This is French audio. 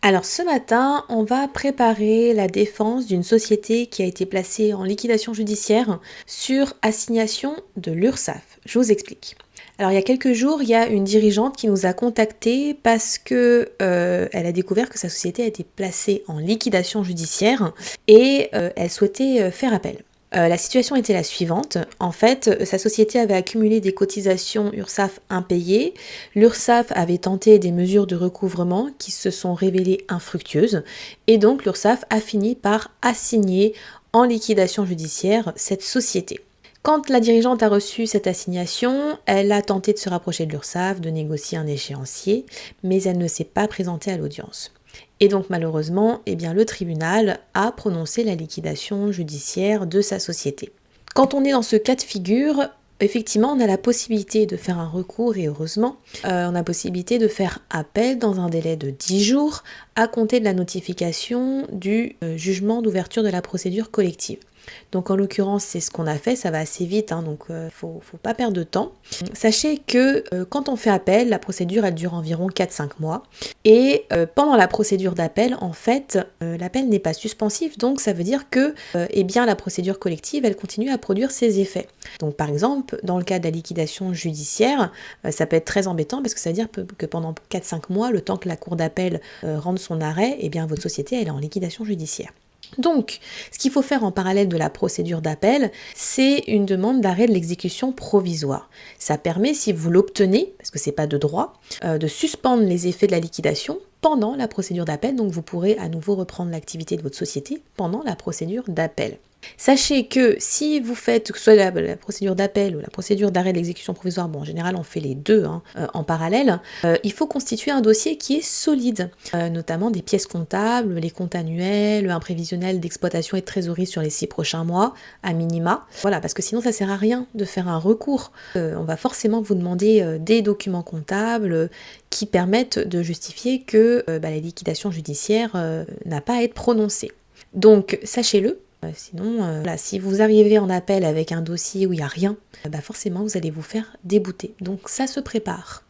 Alors ce matin, on va préparer la défense d'une société qui a été placée en liquidation judiciaire sur assignation de l'URSSAF. Je vous explique. Alors il y a quelques jours, il y a une dirigeante qui nous a contactés parce que elle a découvert que sa société a été placée en liquidation judiciaire et elle souhaitait faire appel. La situation était la suivante. En fait, sa société avait accumulé des cotisations URSSAF impayées. L'URSSAF avait tenté des mesures de recouvrement qui se sont révélées infructueuses. Et donc, l'URSSAF a fini par assigner en liquidation judiciaire cette société. Quand la dirigeante a reçu cette assignation, elle a tenté de se rapprocher de l'URSSAF, de négocier un échéancier, mais elle ne s'est pas présentée à l'audience. Et donc malheureusement, le tribunal a prononcé la liquidation judiciaire de sa société. Quand on est dans ce cas de figure, effectivement, on a la possibilité de faire un recours et heureusement, on a la possibilité de faire appel dans un délai de 10 jours à compter de la notification du jugement d'ouverture de la procédure collective. Donc en l'occurrence, c'est ce qu'on a fait, ça va assez vite, donc faut pas perdre de temps. Sachez que quand on fait appel, la procédure elle dure environ 4-5 mois. Et pendant la procédure d'appel, en fait, l'appel n'est pas suspensif, donc ça veut dire que la procédure collective, elle continue à produire ses effets. Donc par exemple, dans le cas de la liquidation judiciaire, ça peut être très embêtant parce que ça veut dire que pendant 4-5 mois, le temps que la cour d'appel rende son arrêt, votre société elle est en liquidation judiciaire. Donc, ce qu'il faut faire en parallèle de la procédure d'appel, c'est une demande d'arrêt de l'exécution provisoire. Ça permet, si vous l'obtenez, parce que c'est pas de droit, de suspendre les effets de la liquidation pendant la procédure d'appel, donc vous pourrez à nouveau reprendre l'activité de votre société pendant la procédure d'appel. Sachez que si vous faites que ce soit la procédure d'appel ou la procédure d'arrêt de l'exécution provisoire, en général on fait les deux en parallèle, il faut constituer un dossier qui est solide, notamment des pièces comptables, les comptes annuels, un prévisionnel d'exploitation et de trésorerie sur les 6 prochains mois, à minima. Voilà, parce que sinon ça sert à rien de faire un recours. On va forcément vous demander des documents comptables qui permettent de justifier que la liquidation judiciaire n'a pas à être prononcée. Donc sachez-le. Sinon, si vous arrivez en appel avec un dossier où il n'y a rien, forcément vous allez vous faire débouter. Donc ça se prépare.